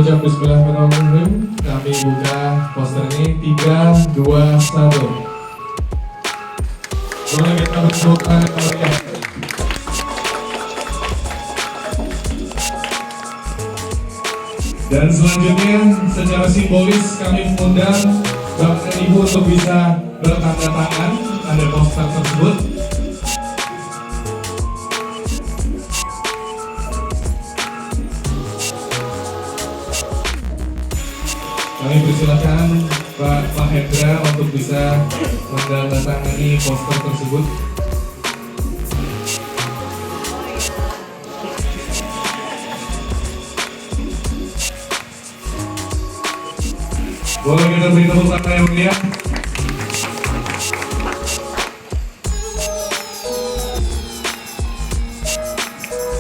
mengucap bismillahirrahmanirrahim. Kami buka poster ini 3, 2, 1. Boleh kita bertepuk tangan meriah. Dan selanjutnya secara simbolis kami mengundang Bapak dan Ibu untuk bisa bertanda tangan pada poster tersebut. Kami persilakan Pak Hendra untuk bisa menandatangani poster tersebut. Boleh kita beri tepuk tangan yang mulia.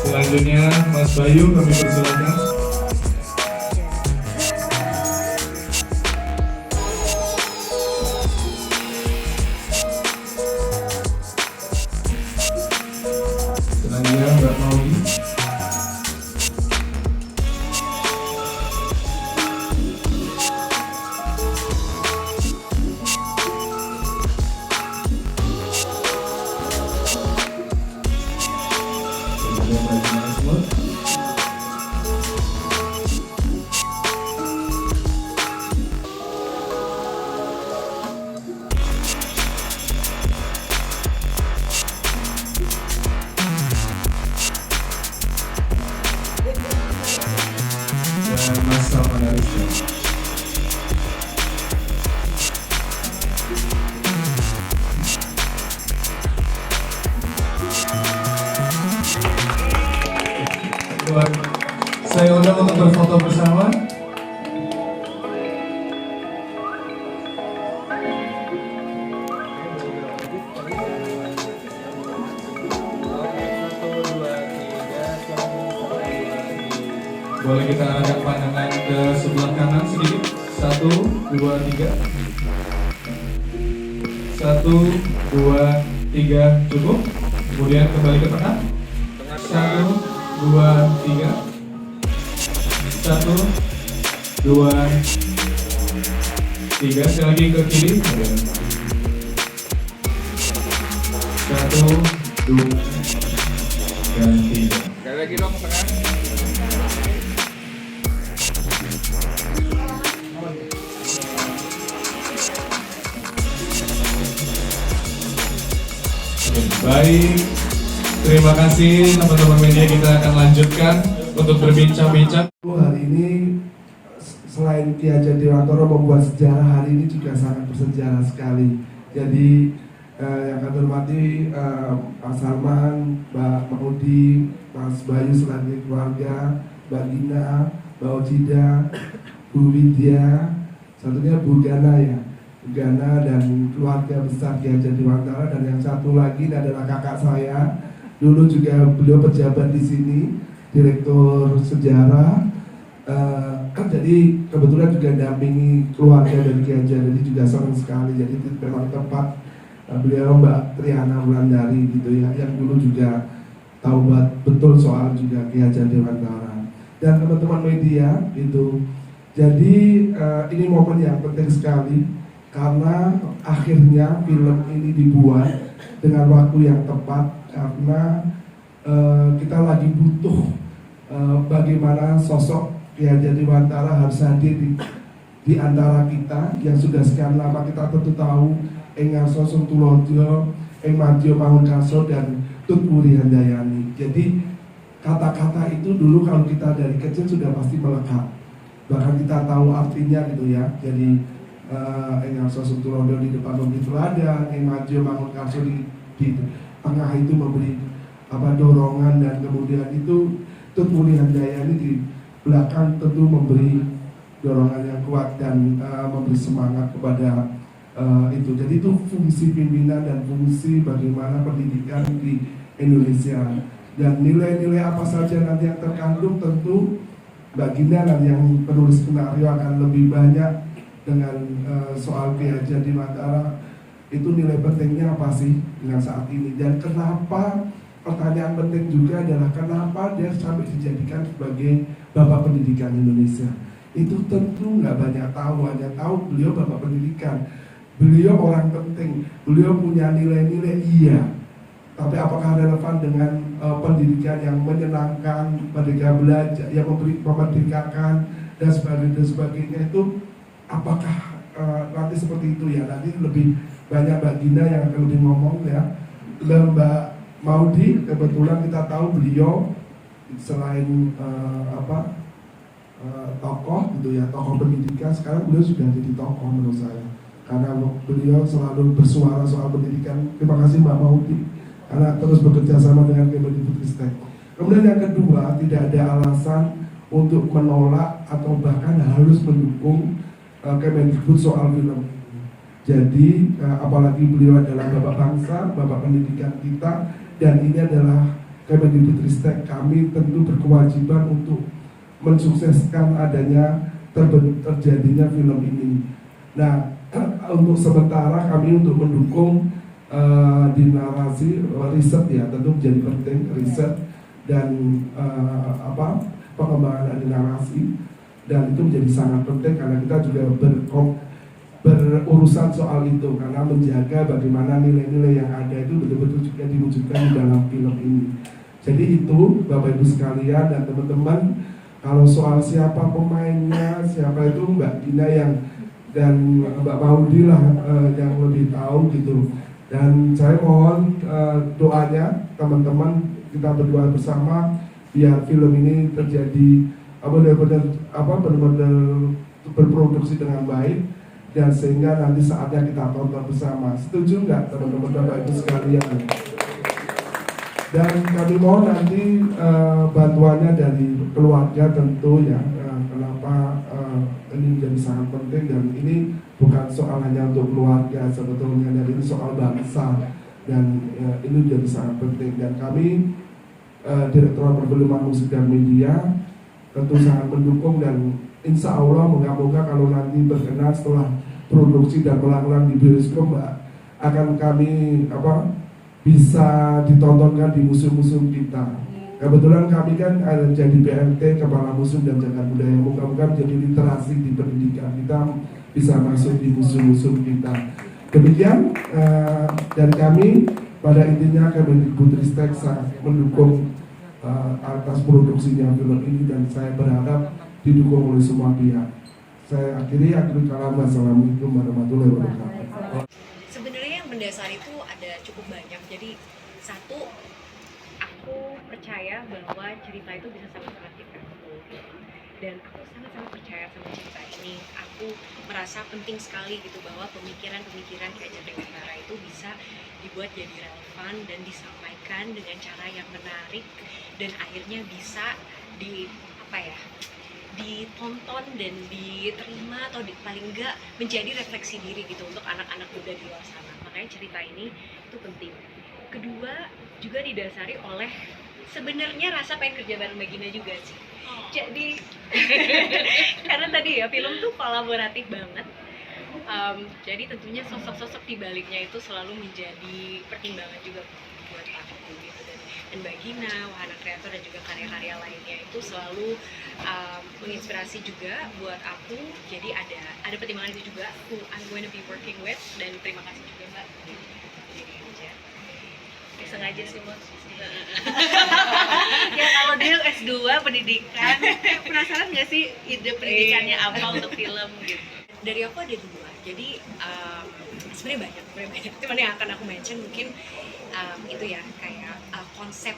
Selanjutnya Mas Bayu kami persilakan. Selanjutnya Mbak Mauli. Dan Mas Salman Arisya. Saya undang untuk berfoto bersama. Boleh kita arahkan pandangan ke sebelah kanan sedikit. 1, 2, 3. 1, 2, 3 cukup. Kemudian kembali ke tengah. 1, 2, 3. 1, 2, 3. Sekali lagi ke kiri. 1, 2, dan 3. Sekali lagi dong ke tengah. Baik, terima kasih teman-teman media. Kita akan lanjutkan untuk berbincang-bincang. Hari ini selain Ki Hajar Dewantara membuat sejarah, hari ini juga sangat bersejarah sekali. Jadi yang kami hormati Pak Salman, Mbak Maudi, Mas Bayu selain keluarga, Mbak Gina, Mbak Ojida, Bu Widya, satunya Bu Gana ya. Gana dan keluarga besar Ki Hajar Dewantara, dan yang satu lagi adalah kakak saya. Dulu juga beliau pejabat di sini, direktur sejarah. Jadi kebetulan juga dampingi keluarga dari Ki Hajar, jadi juga senang sekali. Jadi memang tepat beliau Mbak Triana Wulandari gitu ya, yang dulu juga tahu betul soal juga Ki Hajar Dewantara. Dan teman-teman media itu, jadi ini momen yang penting sekali. Karena akhirnya film ini dibuat dengan waktu yang tepat, karena kita lagi butuh bagaimana sosok Ki Hajar Dewantara harus hadir di antara kita yang sudah sekian lama kita tentu tahu Engar Sosong Tulojo, Eng Madyo Mangunkarso, dan Tut Wuri Handayani. Jadi kata-kata itu dulu kalau kita dari kecil sudah pasti melekat, bahkan kita tahu artinya gitu ya. Jadi Engar Sosong Tulojo di depan memberi teladan, Eng Madyo Mangunkarso di tengah itu memberi dorongan, dan kemudian itu Tut Wuri Handayani di belakang tentu memberi dorongan yang kuat dan memberi semangat kepada itu. Jadi itu fungsi pimpinan dan fungsi bagaimana pendidikan di Indonesia, dan nilai-nilai apa saja nanti yang terkandung tentu Mbak Gina dan yang penulis skenario akan lebih banyak dengan soal Ki Hajar Dewantara. Itu nilai pentingnya apa sih dengan saat ini, dan kenapa, pertanyaan penting juga adalah kenapa dia sampai dijadikan sebagai Bapak Pendidikan Indonesia. itu tentu nggak banyak tahu, hanya tahu beliau bapak pendidikan, beliau orang penting, beliau punya nilai-nilai, iya. Tapi apakah relevan dengan pendidikan yang menyenangkan, merdeka belajar, yang memerdekakan dan sebagainya itu, apakah nanti seperti itu ya? Nanti lebih banyak Mbak Gina yang akan lebih ngomong ya. Dan Mbak Maudi, kebetulan kita tahu beliau selain tokoh gitu ya, tokoh pendidikan, sekarang beliau sudah jadi tokoh menurut saya. Karena beliau selalu bersuara soal pendidikan. Terima kasih Mbak Maudi karena terus bekerja sama dengan Kemendikbudristek. Kemudian yang kedua, tidak ada alasan untuk menolak atau bahkan harus mendukung Kemendikbud soal film. Jadi apalagi beliau adalah bapak bangsa, bapak pendidikan kita, dan ini adalah Kemendikbudristek, kami tentu berkewajiban untuk mensukseskan adanya terjadinya film ini. Nah, untuk sementara kami untuk mendukung di narasi riset ya, tentu menjadi penting riset dan pengembangan dari narasi, dan itu menjadi sangat penting karena kita juga berurusan soal itu, karena menjaga bagaimana nilai-nilai yang ada itu betul-betul juga diwujudkan di dalam film ini. Jadi itu Bapak Ibu sekalian dan teman-teman, kalau soal siapa pemainnya, siapa itu Mbak Gina yang dan Mbak Maudi lah yang lebih tahu gitu. Dan saya mohon doanya teman-teman, kita berdoa bersama biar film ini terjadi benar-benar berproduksi dengan baik, dan sehingga nanti saatnya kita tonton bersama. Setuju nggak teman-teman Bapak Ibu sekalian? Dan kami mohon nanti bantuannya dari keluarga tentu ya. Kenapa ini menjadi sangat penting, dan ini bukan soal hanya untuk keluarga sebetulnya, dan ini soal bangsa, dan ini menjadi sangat penting. Dan kami Direktorat Perfilman Musik dan Media tentu sangat mendukung, dan insya Allah moga-moga kalau nanti berkenan setelah produksi dan melanglang di bioskop, akan kami bisa ditontonkan di museum-museum kita. Kebetulan kami kan jadi BMT, Kepala Museum dan Cagar Budaya, moga-moga menjadi literasi di pendidikan kita bisa masuk di museum-museum kita. Demikian dari kami, pada intinya Kemendikbudristek sangat mendukung atas produksinya film ini, dan saya berharap didukung oleh semua pihak. Saya akhiri kalam. Wassalamualaikum warahmatullahi wabarakatuh. Sebenarnya yang mendasar itu ada cukup banyak. Jadi satu, aku percaya bahwa cerita itu bisa sangat-sangat impactful, dan aku sangat-sangat percaya sama cerita ini. Aku merasa penting sekali gitu bahwa pemikiran-pemikiran kayak Jateng itu bisa dibuat jadi relevan dan disampaikan dengan cara yang menarik, dan akhirnya bisa ditonton dan diterima, atau paling enggak menjadi refleksi diri gitu untuk anak-anak muda di luar sana. Makanya cerita ini itu penting. Kedua, juga didasari oleh sebenarnya rasa pengen kerja bareng Magina juga sih. Jadi karena tadi ya film tuh kolaboratif banget. Jadi tentunya sosok-sosok di baliknya itu selalu menjadi pertimbangan juga buat aku gitu. Dan Mbak Gina, wahana kreator, dan juga karya-karya lainnya itu selalu menginspirasi juga buat aku. Jadi ada pertimbangan itu juga who I'm going to be working with, dan terima kasih juga Mbak. Jadi aja. Sengaja sih Mas. Ya kalau dia S2 pendidikan, penasaran nggak sih ide pendidikannya apa untuk film gitu? Dari aku ada dua, jadi sebenarnya banyak. Cuman yang akan aku mention mungkin itu ya, kayak konsep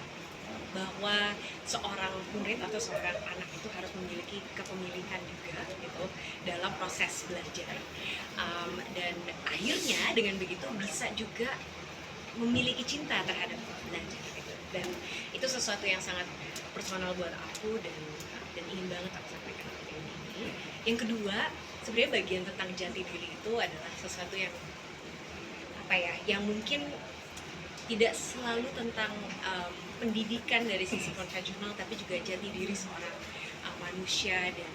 bahwa seorang murid atau seorang anak itu harus memiliki kepemilikan juga gitu dalam proses belajar, dan akhirnya dengan begitu bisa juga memiliki cinta terhadap belajar gitu. Dan itu sesuatu yang sangat personal buat aku, dan ingin banget aku sampaikan ke film ini. Yang kedua, sebenarnya bagian tentang jati diri itu adalah sesuatu yang yang mungkin tidak selalu tentang pendidikan dari sisi konvensional, tapi juga jati diri seorang manusia, dan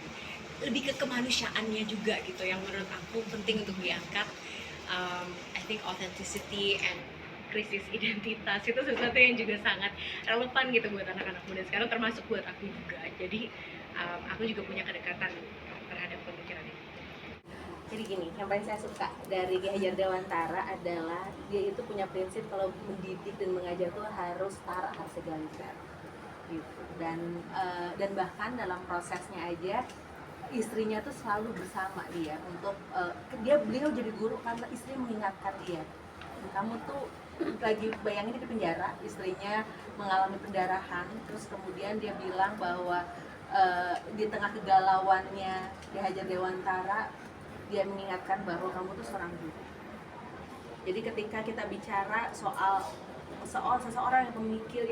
lebih ke kemanusiaannya juga gitu, yang menurut aku penting untuk diangkat. I think authenticity and krisis identitas itu sesuatu yang juga sangat relevan gitu buat anak-anak muda sekarang, termasuk buat aku juga. Jadi aku juga punya kedekatan terhadap Jadi gini, yang paling saya suka dari Ki Hajar Dewantara adalah dia itu punya prinsip kalau mendidik dan mengajar tuh harus setara, harus egaliter gitu. Dan bahkan dalam prosesnya aja istrinya tuh selalu bersama dia untuk beliau jadi guru karena istri mengingatkan dia, kamu tuh lagi bayangin di penjara, istrinya mengalami pendarahan, terus kemudian dia bilang bahwa di tengah kegalauannya Ki Hajar Dewantara dia mengingatkan bahwa kamu tuh seorang guru. Jadi ketika kita bicara soal seseorang yang memikir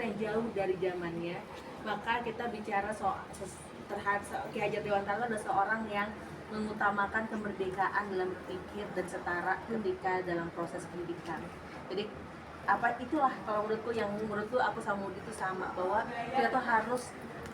yang jauh dari zamannya, maka kita bicara terhadap Ki Hajar Dewantara adalah seorang yang mengutamakan kemerdekaan dalam berpikir dan setara ketika dalam proses pendidikan. Jadi itulah kalau menurutku aku sama Mudi itu sama, bahwa kita tuh harus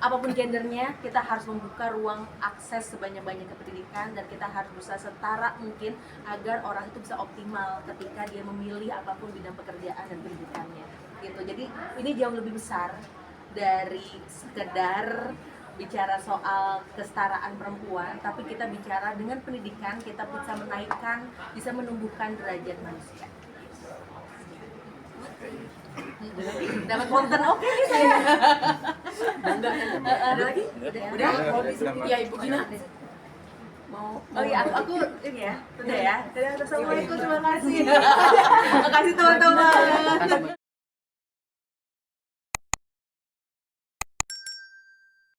apapun gendernya, kita harus membuka ruang akses sebanyak-banyaknya ke pendidikan, dan kita harus berusaha setara mungkin agar orang itu bisa optimal ketika dia memilih apapun bidang pekerjaan dan pendidikannya gitu. Jadi ini jauh lebih besar dari sekedar bicara soal kesetaraan perempuan, tapi kita bicara dengan pendidikan kita bisa menaikkan, bisa menumbuhkan derajat manusia. Dapat konten oke nih saya. Ada lagi? Udah? Ya Ibu Gina. Mau? Oh iya, aku ini ya. Udah ya. Assalamualaikum, terima kasih. Terima kasih teman-teman.